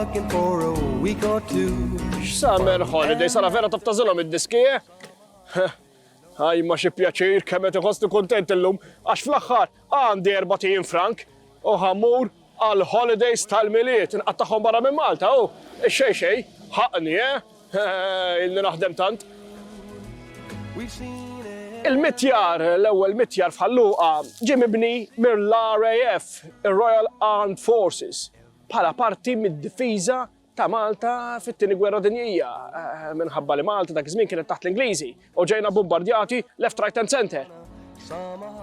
working for a week or two. Summer holiday, sara vera taftażilhom id-diski? Ħaj ma xi pjaċir kemm qed iħossni kuntent illum għax fl-aħħar għandi 40 frank u ħammur għal holidays tal-miliet inqattaħħom barra minn Malta u xej ħaqni illi naħdem tant. Il-mitjar, l-ewwel mitjar f'Ħalluqa ġie mibni mill-RAF, ir-Royal Armed Forces, bħala parti mid-difiża ta' Malta fit-tieni gwerra dinjija minħabba li Malta dak iż-żmien kienet taħt l-Ingliżi u ġejna bombardjati left, right and center.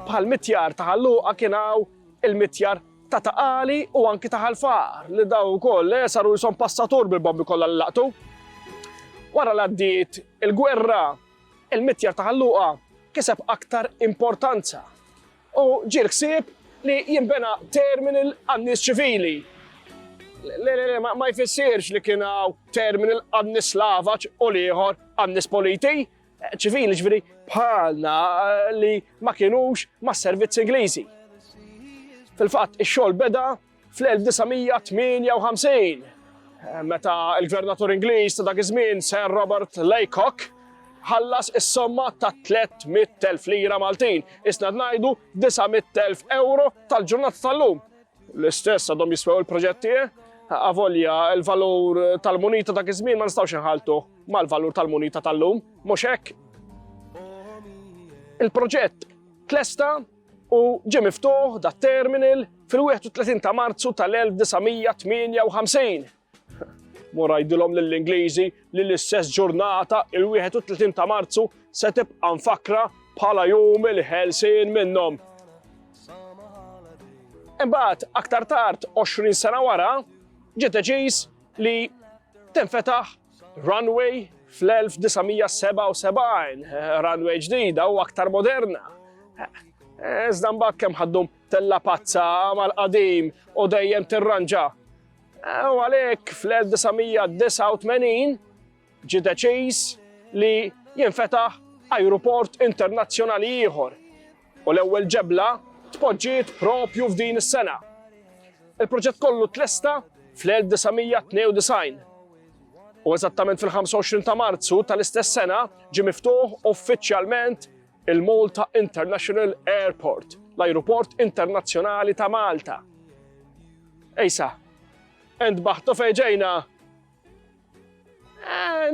Bħal mitjar ta' Ħalluqa kien hawn il-mitjar ta' Taqali u anki ta' Ħalfar li daw ukoll saru jisom passatur bil-bombi kollha li laqtu. Wara li għaddiet il-gwerra, il-mitjar ta' Ħalluqa kiseb aktar importanza u ġie l-ħsieb li jinbena terminal għan-nies ċivili. Ma jfissirx li kien hawn terminal għan-nies Slavaċ u ieħor għan-nies Politi, ċivili ġifieri bħalna li ma kinux mas-servizz Ingliżi. Fil-fatt ix-xogħol beda fl-1958 meta l-Gvernatur Ingliż ta' dak iż-żmien Sir Robert Laycock ħallas is-somma ta' 300,000 lira Maltin, isna ngħidu 900,000 euro tal-ġurnata tal-lum. L-istess għadhom jiswew il-proġetti, avolja l-valur tal-munita dak iż-żmien ma nistgħux inħaltu mal-valur tal-munita tal-lum, mhux hekk. Il-proġett tlesta u ġie miftuħ da terminal fil-31 ta' Marzu tal-1958. Mura jgħidilhom lill-Ingliżi li l-istess ġurnata il-31 ta' Marzu se tibqa' mfakra bħala jum il-ħelsien minnhom. Imbagħad aktar tard 20 sena wara ġiet deċiż li tinfetaħ runway fl-1977, runway ġdida u aktar moderna. Iżda mbagħad kemm ħaddhom tella pazza mal-qadim u dejjem tirranġa. U għalhekk fl-1989 ġie deċiż li jinfetaħ ajruport internazzjonali ieħor u l-ewwel ġebla tpoġġiet propju f'din is-sena. Il-proġett kollu tlesta fl-1992 u eżattament fil-25 ta' Marzu tal-istess sena ġie miftuħ uffiċjalment il-Malta International Airport, l-ajruport internazzjonali ta' Malta. Ejsa, entbaħtu fejn ġejna.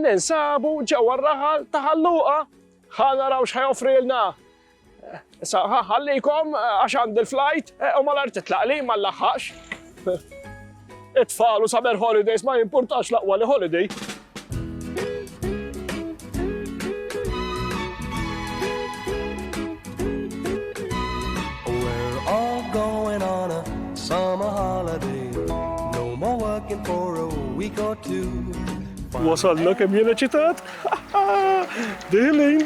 Ninsabu ġewwa r-raħal ta' Ħalluqa, ħanaraw x'ħajofrilna. Issa ħallikom għax għandi l-flight u mal-art titlaq li ma nlaħħaqx. It-tfal u summer holidays ma jimpurtax l-aqwa li holiday. We're all going on a summer holiday. No more working for a week or two. Wasalna kemm jiena ċitat. Diħlin.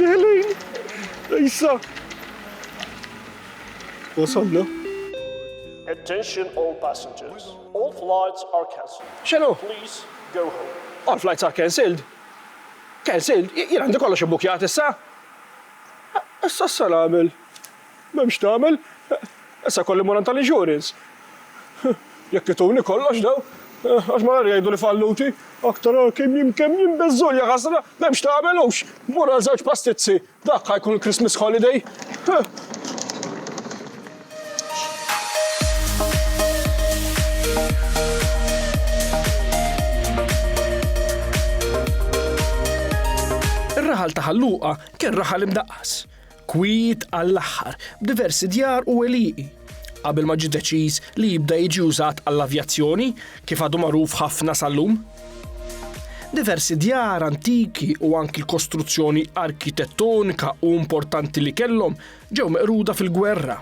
Issa. Wasalna. Attention all passengers. All flights are cancelled. X'inhu? Please go home. All flights are cancelled. Cancelled? Jien għandi kollox ibbukjat issa. Issa nagħmel. M'hemmx tagħmel. Issa kolli moran tal-insurance. Jekk ituni kollox daw. Għax ma jgħidu li falluti. Aktar kemm jimbeżżolja ħasra. M'hemmx tagħmelux. Mura żewġ pastizzi. Dak ħajkun il-Christmas holiday. Ir-raħal ta' Ħalluqa kien raħal imdaqqas, kwiet għall-aħħar b'diversi djar u għeliqi. Qabel ma ġie deċiż li jibda jiġi użat għall-avjazzjoni kif għadu magħruf ħafna sal-lum. Diversi djar antiki u anki l-kostruzzjoni arkitettonika u importanti li kellhom ġew meqruda fil-gwerra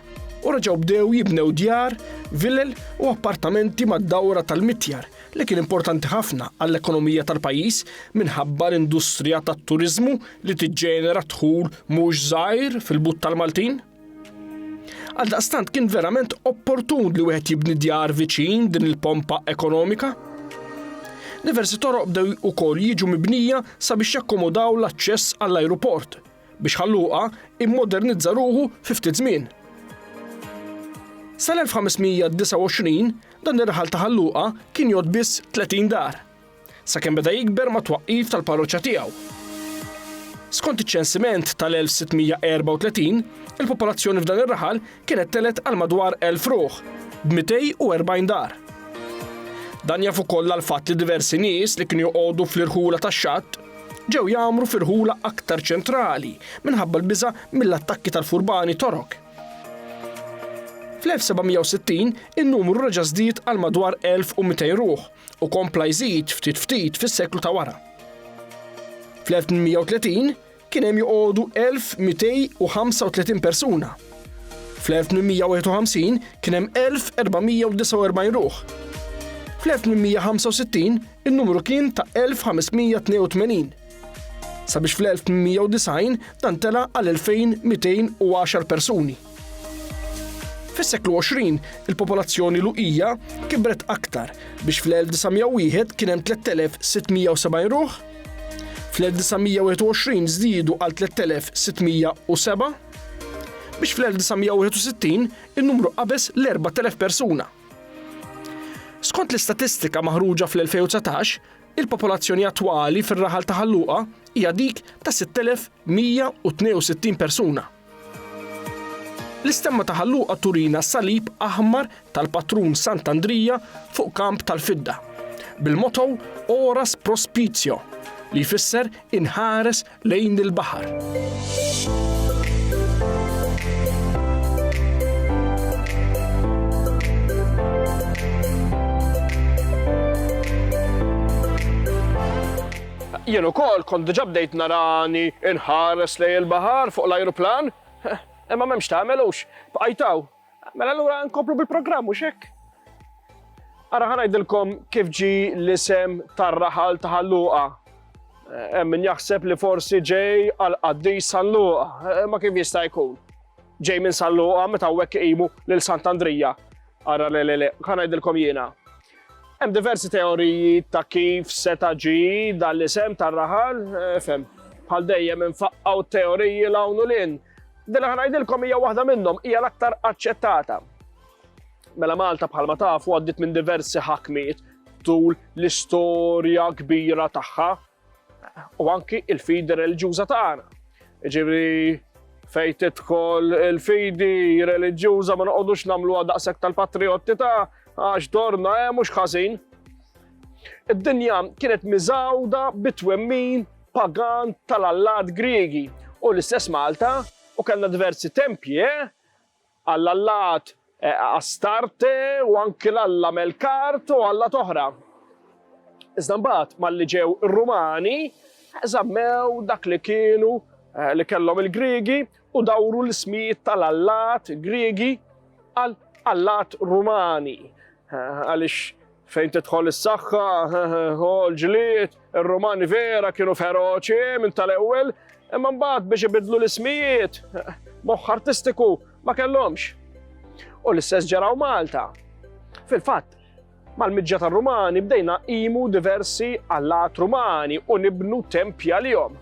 u reġgħu bdew jibnew djar, villel u appartamenti mad-dawra tal-mitjar li kien importanti ħafna għall-ekonomija tal-pajjiż minħabba l-industrija tat-turiżmu li tiġġenera dħul mhux żgħir fil-but tal-Maltin. Għaldaqstant kien verament opportun li wieħed jibni djar viċin din il-pompa ekonomika. Diversi toroq bdew ukoll jiġu mibnija sabiex jakkomodaw l-aċċess għall-ajruport biex Ħalluqa immodernizza ruħu fi ftit żmien. Sal-1529 dan ir-raħal ta' Ħalluqa kien jgħod biss 30 dar, sakemm beda jikber ma' twaqqif tal-parroċċja tiegħu. Skont iċ-ċensiment tal-1634, il-popolazzjoni f'dan ir-raħal kienet telet għal madwar 1000 ruħ, b'240 dar. Dan jaf ukoll għal fatt li diversi nies li kienu joqogħdu fl-irħula tax-xatt ġew jagħmru f'irħula aktar ċentrali minħabba l-biża' mill-attakki tal-furbani torok. Fl-1760 in-numru reġa' żdied għal madwar 1200 ruħ u kompla jżid ftit fis-seklu ta' wara. Fl-1830 kien hemm joqogħdu 1235 persuna. Fl-1851 kien hemm 1449 ruħ. Fl-1865 in-numru kien ta' 1582. Sabiex fl-1890 dan tela għal 2210 persuni. Fis-seklu 20 il-popolazzjoni luqija kibret aktar biex fl-1901 kien hemm 3670 ruħ, fl-1921 żdiedu għal 3607 biex fl-1961 in-numru qabeż l-4000 persuna. Skont l-istatistika maħruġa fl-2019, il-popolazzjoni attwali fir-raħal ta' Ħalluqa hija dik ta' 6162 persuna. L-istemma ta' Ħalluqa turina salib aħmar tal-patrun Sant'Andrija fuq kamp tal-fidda, bil-motto Oras Prospitio, li jfisser inħares lejn il-baħar. Jien ukoll kont diġà bdejt narani inħares lejn il-baħar fuq l-ajruplan, imma m'hemmx tagħmelux, bqajtaw. Mela allura nkomplu bil-programm mhux hekk. Ara ħanajdilkom kif ġi l-isem tar-raħal ta' Ħalluqa. Hemm min jaħseb li forsi ġej għal qaddis Ħalluqa, ma kif jista' jkun. Ġej minn Ħalluqa meta hawnhekk iqimu lil Sant'Andrija. Ara le, ħanajdilkom jiena. Hemm diversi teoriji ta' kif seta' ġi dan l-isem tar-raħal, fem, bħal dejjem infaqqgħu teoriji l-hawn u lin. Din ħanajdilkom hija waħda minnhom hija l-aktar aċċettata. Mela Malta bħalma tafu għaddit minn diversi ħakmiet tul l-istorja kbira tagħha u anki il-fidi reliġjuża tagħna. Ġifieri fejn tidħol il-fidi reliġjuża ma noqogħdux nagħmluha daqshekk tal-patriotti ta' għax dorna mhux ħażin. Id-dinja kienet miżawda bit-twemmin pagan tal-allat Griegi u l-istess Malta u kellna diversi tempji għall-allat Astarte u anki l-alla Melkart u alla toħra. Iżda mbagħad malli ġew ir-Rumani żammew dak li kienu li kellhom il-Griegi u dawru l-ismijiet tal-allat Griegi għal allat Rumani. Għaliex fejn tidħol is-saħħa, l-ġlied, ir-Rumani vera kienu feroċi minn tal-ewwel, imma mbagħad biex ibidlu l-ismijiet, moħħ artistiku ma kellhomx. U l-istess ġaraw Malta. Fil-fatt, mal-miġġa tar-Rumani bdejna qimu diversi allat Rumani u nibnu tempji għalihom.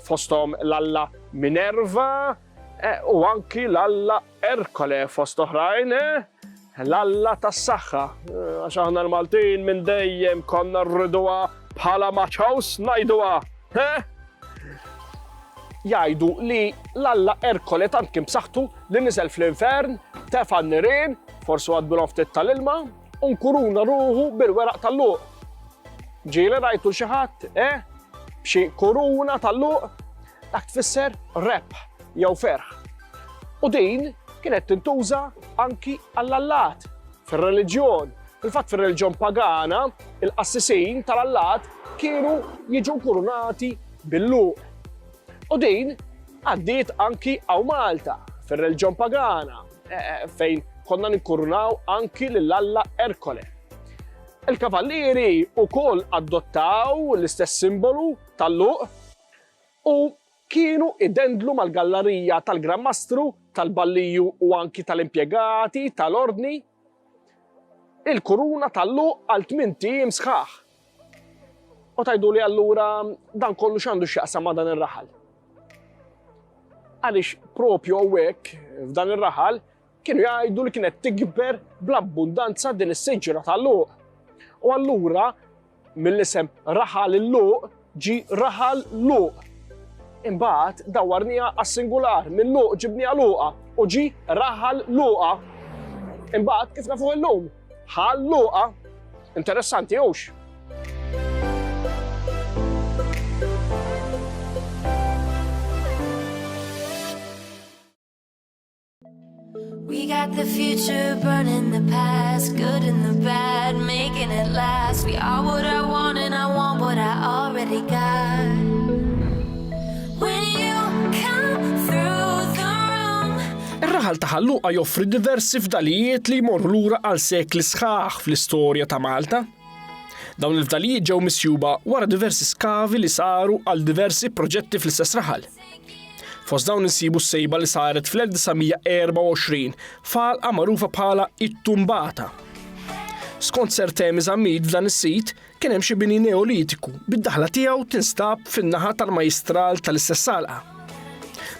Fosthom l-alla Minerva u anki l-alla Ercole fost oħrajn, l-alla tas-saħħa. Għax aħna l-Maltin minn dejjem konna rriduha bħala maċaws ngħiduha. Jgħidu li l-alla Ercole tant kien b'saħħtu li niżel fl-infern, tefa' n-nirien, forsi għadbilhom ftit tal-ilma, u nkuruna ruħu bil-weraq tal-luq. Ġieli rajtu xi ħadd, b'xi kuruna tal-luq, dak tfisser rebħ jew ferħ. U din kienet tintuża anki għall-allat fir-reliġjon. Fil-fatt fir-reliġjon pagana, il-qassisin tal-allat kienu jiġu kurunati bil-luq. U din għaddiet anki għaw Malta, fir-reliġjon pagana, fejn konna nikkurunaw anki lill-alla Ercole. Il-kavallieri wkoll adottaw l-istess simbolu tal-luq u kienu idendlu mal-gallerija tal-Gran Mastru, tal-Balliju u anki tal-impjegati, tal-ordni, il-kuruna tal-luq għal 8 tiem sħaħ. U tajdu li allura dan kollu x'għandu x'jaqsam ma' dan ir-raħal. Għaliex propju hawnhekk f'dan ir-raħal kienu jgħidu li kienet tikber bl-abbundanza din is-siġra tal-luq. U allura mill-isem Raħal il-Luq ġi Raħal Luq. Imbagħad dawwarniha għas-singular minn luq ġibniha luqa u ġi Raħal Luqa. Imbagħad kif nafuh illum Ħal Luqa. Interessanti hux? We got the future burning the past, good and the bad, making it last. We are what I want and I want what I already got. When you come through the room. Ir-Raħal ta' Ħalluqa joffri diversi fdalijiet li jmorru lura għal sekli sħaħ fl-istorja ta' Malta. Dawn il-fdalijiet ġew misjuba wara diversi skavi li saru għal diversi proġetti fl-istess raħal. Fost dawn insibu s-sejba li saret fl-1924 falqa magħrufa bħala it-Tumbata. Skont Sir Temi Żammid f'dan is-sit kien hemm xi bini neolitiku bid-daħla tiegħu tinstab fin-naħa tal-majstral tal-istess salqa.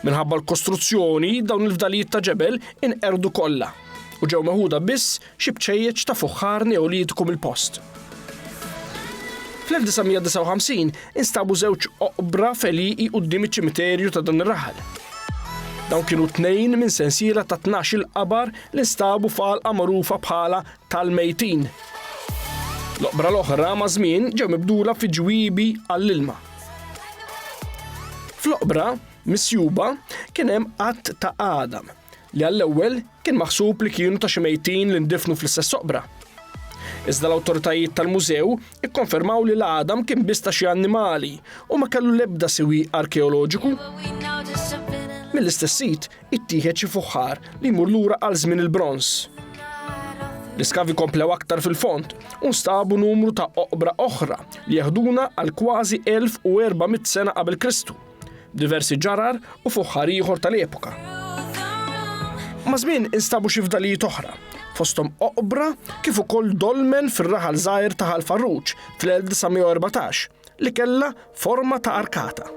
Minħabba l-kostruzzjoni dawn il-fdalijiet ta' ġebel inqerdu kollha u ġew meħuda biss xi bċejjeċ ta' fuħħar neolitiku mill-post. Fl-1959 instabu żewġ oqbra feliqi quddiem iċ-ċimiterju ta' dan ir-raħal. Dawn kienu tnejn minn sensiela ta' 12 qabar li instabu falqa magħrufa bħala tal-Mejtin. L-oqbra l-oħra ma' żmien ġew mibdula fi ġwiebi għall-ilma. Fl-oqbra misjuba kien hemm qatt ta' Adam li għall-ewwel kien maħsub li kienu ta' xi mejtin li ndifnu fl-istess oqbra. Iżda l-awtoritajiet tal-mużew ikkonfermaw li l-Adam kien biss ta' xi annimali u ma kellu l-ebda siwi arkeoloġiku. Mill-istess sit ittieħed xi fuħħar li jmur lura għal żmien il-Brons. L-iskavi komplew aktar fil-fond u nstabu numru ta' oqbra oħra li jaħduna għal kważi 1400 sena qabel Kristu, diversi ġarar u fuħħar ieħor tal-epoka. Ma' żmien instabu xi fdalijiet oħra, fosthom oqbra kif ukoll dolmen fir-raħal żgħir ta' Ħal-Farruġ fl-1914 li kellha forma ta' arkata.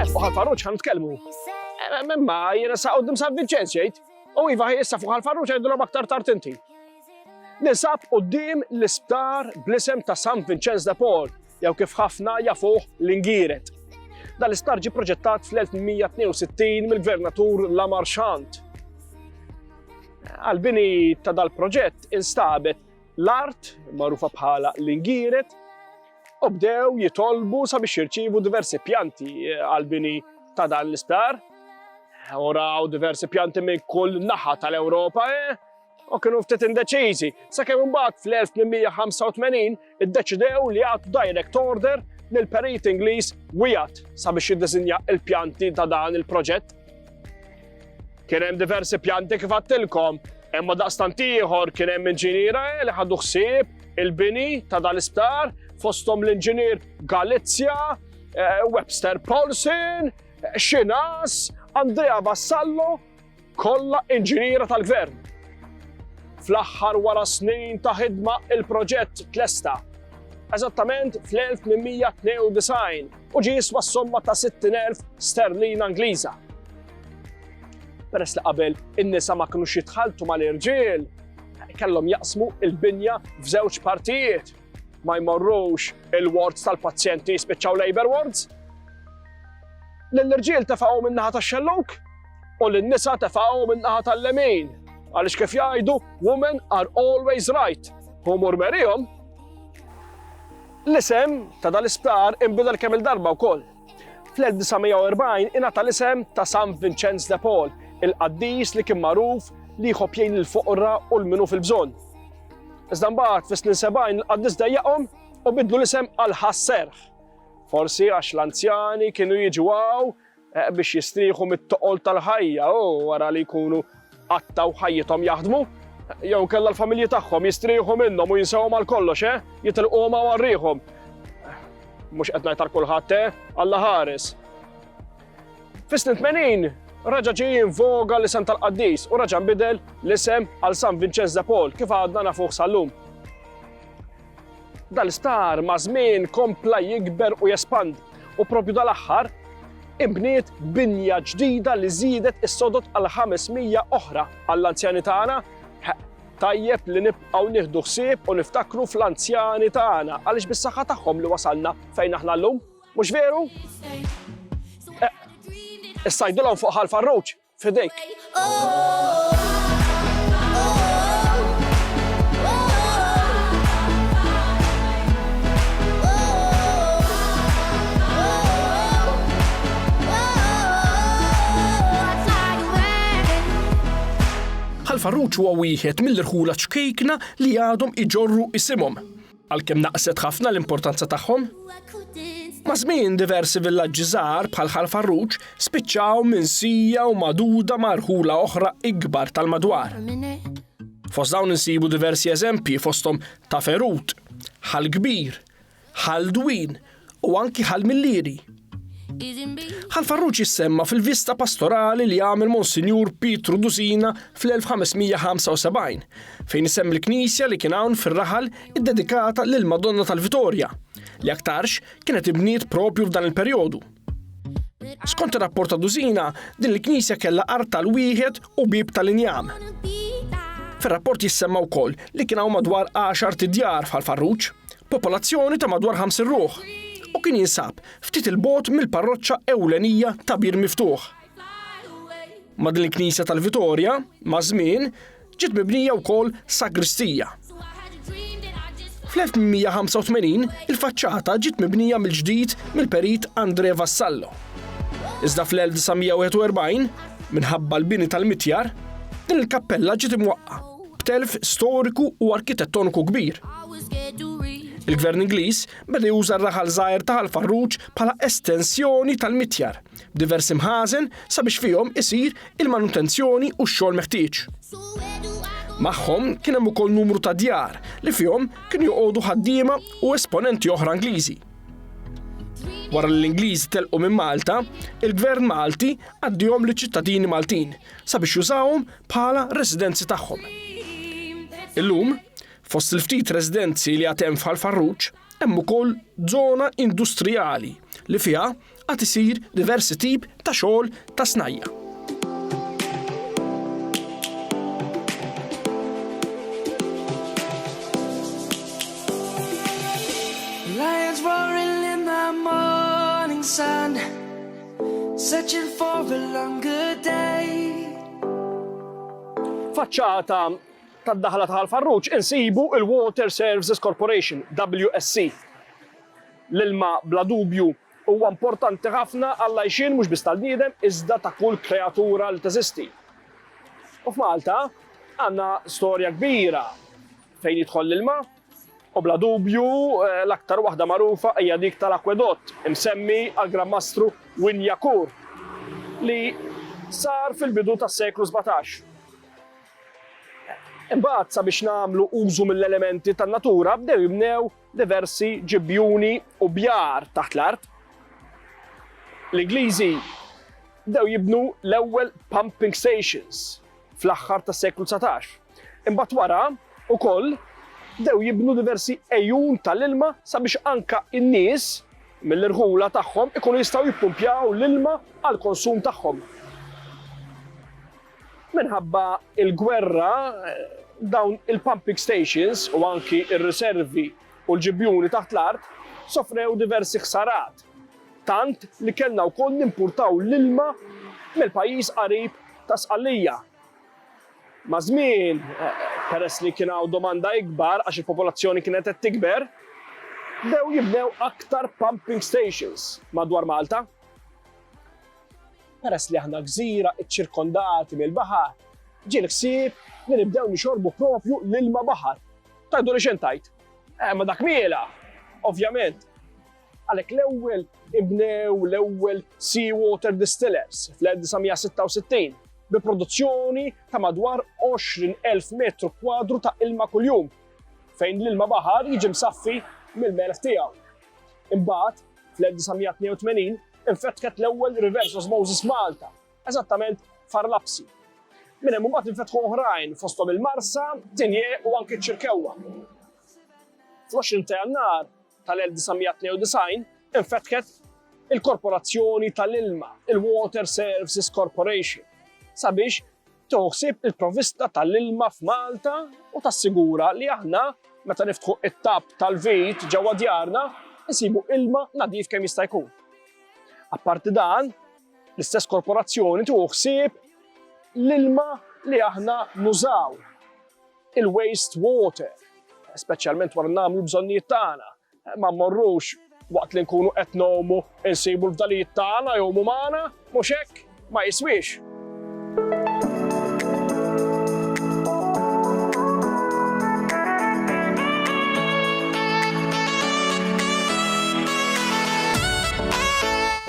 Fuq Ħal-Farruġ ħan nitkellmu. Imma jiena sa qudiem San Vinċenz jgħid, u iva issa fuq Ħal-Farruġ għidulhom aktar tard inti. Ninsab quddiem l-isptar bl-isem ta' San Vincenz de Paul, jew kif ħafna jafuh l-Ingiret. Dan l-isptar ġie proġettat fl-1862 mill-Gvernatur Lamarchant. Għal-bini ta' dal-proġett instabet l-art magħrufa bħala l-Ingiret u bdew jitolbu sabiex jirċievu diversi pjanti għal-bini ta' dan l-isptar. Uraw diversi pjanti minn kull naħa tal-Ewropa, u kienu ftit indeċiżi, sakemm imbagħad fl-1885 iddeċidew li jagħtu direct order lill-perit Ingliż Wyatt sabiex jiddiżinja l-pjanti ta' dan il-proġett. Kien hemm diversi pjanti kif għattilkom, imma daqstant ieħor kien hemm inġiniera li ħadu ħsieb il-bini ta' dan l-isptar fosthom l-inġinier Galizja, Webster Paulson, Xinas, Andrea Vassallo, kollha inġiniera tal-gvern. Fl-aħħar wara snin ta' ħidma il-proġett tlesta. Eżattament fl-1892 u ġie jiswa somma ta' 60,000 sterlina Ingliża. Peress li qabel in-nisa ma kinux jitħalltu mal-irġiel, kellhom jaqsmu l-binja f'żewġ partijiet. Ma jmorrux il-wards tal-pazjenti jispiċċaw labor wards. Lill-irġiel tefaqgħu min-naħa tax-xelluk u lin-nisa tefaqgħu min-naħa tal-lemin. Għaliex kif jgħidu women are always right. U murmerihom. L-isem ta' dal-isptar inbidel kemm il-darba wkoll. Fl-1940 ingħata l-isem ta' San Vincenz de Paul, il-qaddis li kien magħruf li jħobb jgħin lill-foqra u l-minu fil-bżonn. Iżda mbagħad fis-snin 70 il-qaddis dejjaqhom u bidlu l-isem għal Ħasserħ. Forsi għax l-anzjani kienu jiġu biex jistrieħu mit-toqol tal-ħajja u wara li jkunu qattaw ħajjithom jaħdmu, jew kellha l-familji tagħhom jistrieħu minnhom u jinsewhom għal kollox, jitilqu ma warrieħhom. Mhux qed ngħid għal kulħadd, Alla ħares. Fis-snin 80 raġa' ġie jinvoga l-isem tal-qaddis u raġa' nbidel l-isem għal San Vincenz de Paul kif għadna nafuh sal-lum. Dal-isptar ma' żmien kompla jikber u jespandi u propju dal-aħħar imbniet binja ġdida li żiedet is-sodod għal 500 oħra għall-anzjani tagħna. Tajjeb li nibqgħu nieħdu ħsieb u niftakru fl-anzjani tagħna għaliex bis-saħħa tagħhom li wasalna fejn aħna llum, mhux veru? Issa jgħidulhom fuq ħal-Farruġ f'idejk. Ħal-Farruġ huwa wieħed mill-irħula ċkejkna li għadhom iġorru isimhom. Għalkemm naqset ħafna l-importanza tagħhom. Ma' żmien diversi villaġġi żgħar bħal Ħal-Farruġ spiċċaw minsija u magħduda ma' irħula oħra ikbar tal-madwar. Fost dawn insibu diversi eżempji fosthom ta' Ferut, Ħal-Kbir, Ħal-Dwin u anki Ħal-Millieri. Ħal-Farruġ jissemma fil-vista pastorali li għamel Monsinjur Pietru Dusina fl-1575 fejn isemmi l-knisja li kien hawn fir-raħal iddedikata lil Madonna tal-Vitorja li aktarx kienet ibniet propju f'dan il-perjodu. Skont ir-rapport ta' Dusina, din il-knisja kellha art tal-wieħed u bib tal-injam. Fir-rapport jissemma wkoll li kien hawn madwar 10 djar f'Ħal-Farruġ, popolazzjoni ta' madwar 5 ruħ. U kien jinsab ftit il-bogħod mill-parroċċa ewlenija ta' Bir Miftuħ. Ma' din il-Knisja tal-Vitorja, ma' żmien, ġiet mibnija wkoll sagristija. Fl-1885 il-faċċata ġiet mibnija mill-ġdid mill-perit Andrea Vassallo. Iżda fl-1941, minħabba l-bini tal-Mitjar, din il-kappella ġiet imwaqqa b'telf storiku u arkitettoniku kbir. Il-Gvern Ingliż beda juża r-raħal żgħir ta' Ħal-Farruġ bħala estensjoni tal-Mitjar, b'diversi mħażen sabiex fihom isir il-manutenzjoni u x-xogħol meħtieġ. Magħhom kien hemm ukoll numru ta' djar li fihom kienu joqogħdu ħaddiema u esponenti oħra Ingliżi. Wara li l-Ingliżi telqu minn Malta, il-Gvern Malti għaddihom liċ-ċittadini Maltin sabiex jużawhom bħala residenzi tagħhom. Illum, fost il-ftit residenzi li għad hemm f'Ħal-Farruġ, hemm ukoll żona industrijali li fiha qed isir diversi tip ta' xogħol ta' snajja. Lions roaring in the morning sun, searching for a longer day. Faċċata tad-daħla ta' Ħal-Farruġ insibu il-Water Services Corporation, WSC. L-ilma bla dubju huwa importanti ħafna għall-għajxien mhux biss tal-bniedem iżda ta' kull kreatura li teżisti. U f'Malta għandna storja kbira fejn jidħol l-ilma u bla dubju l-aktar waħda magħrufa hija dik tal-akwedott imsemmi għall-Gran Mastru Winjakur li sar fil-bidu tas-seklu 17. Imbagħad sabiex nagħmlu użu mill-elementi tan-natura bdew jibnew diversi ġibjuni u bjar taħt l-art. L-Ingliżi bdew jibnu l-ewwel pumping stations fl-aħħar tas-seklu 19. Imbagħad wara wkoll bdew jibnu diversi ejjun tal-ilma sabiex anka n-nies mill-irħula tagħhom ikunu jistgħu jippumpjaw l-ilma għall konsum tagħhom. Minħabba il-gwerra dawn il-pumping stations u anki ir-riservi u l-ġibjuni taħt l-art sofrew diversi ħsarat. Tant li kellna wkoll nimpurtaw l-ilma mill-pajjiż qarib ta' Sqallija. Ma' żmien, peress li kien hawn domanda ikbar għax il-popolazzjoni kienet qed tikber, bdew jibnew aktar pumping stations madwar Malta. Peress li aħna gżira ċċirkondati mill-baħar, ġie l-ħsieb li nibdew nixorbu propju l-ilma baħar. Tajdu li xejn tajt? Ma dak miela, ovvjament. Għalhekk l-ewwel ibnew l-ewwel seawater distillers fl-1966 bi produzzjoni ta' madwar 20,000 metru kwadru ta' ilma kuljum, fejn l-ilma baħar jiġi msaffi mill-melħ tiegħu. Imbagħad fl-1982 infetħet l-ewwel reverse osmosis Malta, eżattament f'Arlapsi. Minn hemm imbagħad infetħu oħrajn fosthom il-Marsa, Tinje u anke ċ-Ċirkewwa. Fl-20 ta' Jannar tal-1992 infetħet il-Korporazzjoni tal-Ilma, il-Water Services Corporation, sabiex toħsib il-provvista tal-ilma f'Malta u tassigura li aħna meta niftħu it-tab tal-vit ġewwa djarna nsibu ilma nadif kemm jista' jkun. Apparti dan, l-istess korporazzjoni toħsib l-ilma li aħna nużaw, il-waste water, speċjalment wara nagħmlu bżonnijiet tagħna. Ma mmorrux waqt li nkunu qed nogħmu insibu l-fdalijiet tagħna jew magħna, mhux hekk, ma jiswix.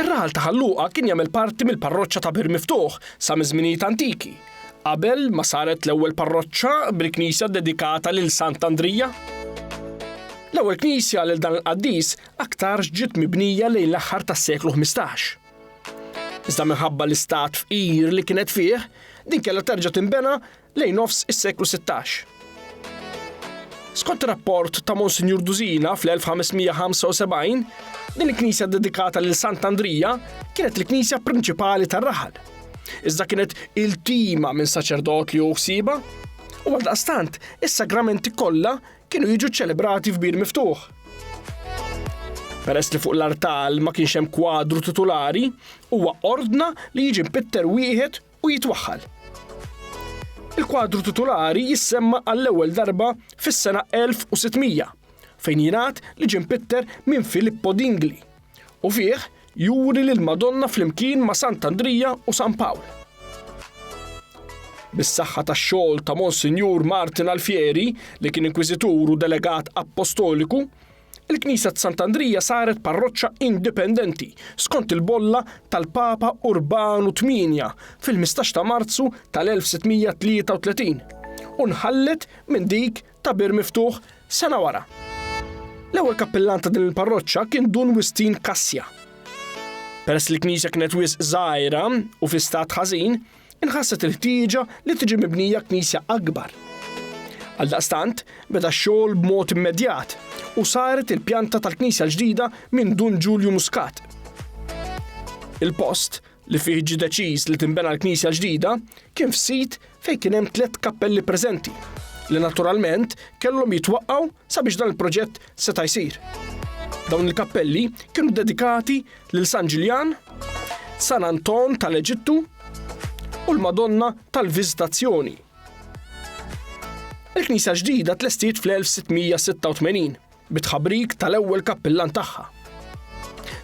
Ir-raħal ta' Ħalluqa kien jagħmel parti mill-parroċċa ta' Bir Miftuħ sa miż-żminijiet antiki, qabel ma saret l-ewwel parroċċa bil-knisja dedikata lil Sant'Andrija. L-ewwel knisja lil dan il-qaddis aktar ġiet mibnija lejn l-aħħar tas-seklu 15. Iżda minħabba l-istat fqir li kienet fih, din kellha terġa' tinbena lejn nofs is-seklu 16. Skont rapport ta' Monsinjur Duzina fl-1575, din il-knisja dedikata lil Sant'Andrija kienet il-knisja prinċipali tar-Raħal. Iżda kienet il-tima minn saċerdot li uħsiba u għaldaqstant is-sagramenti kollha kienu jiġu ċelebrati f'Bir Miftuħ. Peress li fuq l-artal ma kienx hemm kwadru titolari, huwa ordna li jiġi mpitter wieħed u jitwaħħal. Il-kwadru titolari jissemma għall-ewwel darba fis-sena 1600 fejn jingħad li ġie mpitter minn Filippo Dingli u fih juri lil Madonna flimkien ma' Sant'Andrija u San Pawl. Bis-saħħa tax-xogħol ta' Monsinjur Martin Alfieri li kien inkwiżitur u delegat apostoliku, il-Knisja ta' Sant'Andrija saret parroċċa indipendenti skont il-bolla tal-Papa Urbanu VIII fil-15 ta' Marzu tal-1633 u nħallet minn dik ta' Bir Miftuħ sena wara. L-ewwel kappellan ta' din il-parroċċa kien Dun Wistin Kassja. Peress li l-Knisja kienet wisq żgħira u fi stat ħażin, inħasset il-ħtieġa li tiġi mibnija knisja akbar. Għaldaqstant beda x-xogħol b'mod immedjat u saret il-pjanta tal-knisja l-ġdida minn Dun Giulio Muscat. Il-post li fih ġie deċiż li tinbena l-knisja l-ġdida kien f'sit fejn kien hemm 3 kappelli preżenti li naturalment kellhom jitwaqqgħu sabiex dan il-proġett seta' jsir. Dawn il-kappelli kienu dedikati lil San Ġiljan, San Anton tal-Eġittu u l-Madonna tal-Viżitazzjoni. Il-Knisja ġdida tlestiet fl-1686 bit-tħabbrik tal-ewwel kappellan tagħha.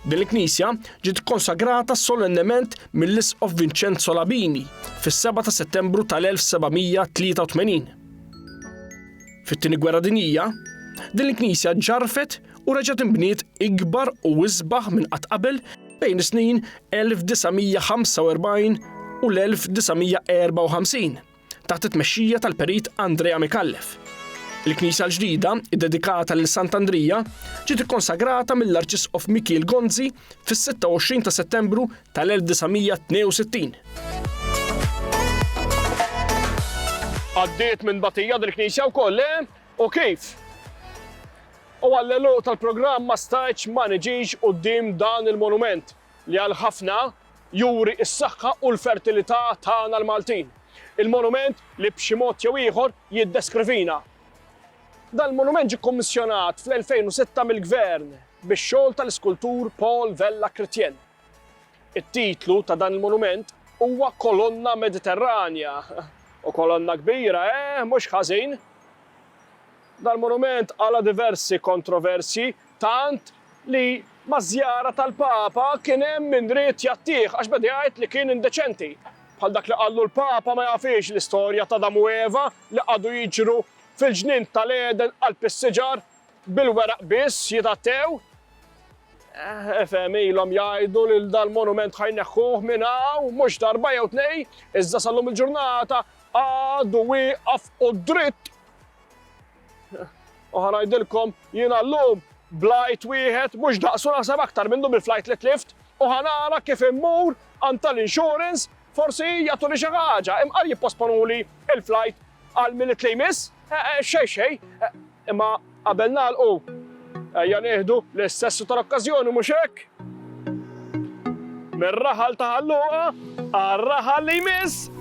Din il-Knisja ġiet konsagrata solennement mill-Episcopo Vincenzo Labini fis-7 ta' Settembru tal-1783. Fit-tieni Gwerra Dinjija, din il-Knisja ġarfet u reġgħet inbniet ikbar u wisbaħ minn qatt qabel bejn is-snin 1945 u l-1954 taħt it-tmexxija tal-perit Andrea Mikallef. Il-Knisja l-ġdida, iddedikata lil Sant'Andrija, ġiet ikkonsagrata mill-Arċisqof Michiel Gonzi fis-26 ta' Settembru tal-1962. Għaddiet minn batija dil-Knisja wkoll, u kif? U għall-elu tal-programm ma stajtx ma niġix quddiem dan il-monument li għal ħafna juri s-saħħa u l-fertilità tagħna l-Maltin. Il-monument li b'xi mod jew ieħor jiddeskrivina. Dan il-monument ġie kommissjonat fl-2006 mill-Gvern bix-xogħol tal-iskultur Paul Vella Chrétien. It-titlu ta' dan il-monument huwa Kolonna Mediterranja. U kolonna kbira, mhux ħażin. Dan il-monument għala diversi kontroversi tant li maż-żjara tal-Papa kien hemm min ried jattih għax beda jgħid li kien indeċenti. Bħal dak li qallu l-Papa ma jafix l-istorja ta' Adamu u Eva li qagħdu jiġru fil-ġnien tal-Eden qalb is-siġar bil-weraq biss jitattew. Ilhom jgħidu lil dal-monument ħajneħħuh minn hawn mhux darba jew tnej, iżda sallum il-ġurnata għadu wieqaf u dritt. U ħanajdilkom jiena llum blajt wieħed mhux daqsu naħseb aktar minnu bil-flight li tlift u ħanara kif immur għand tal-insurance forsi jagħtuni xi ħaġa imqar jipposponuli il-flight għal minute li jmiss, xejn. Imma qabel nagħlqu. Ejja nieħdu l-istess tal-okkażjoni mhux hekk? Mir-raħal ta' ħalluqa għar-raħal li jmiss.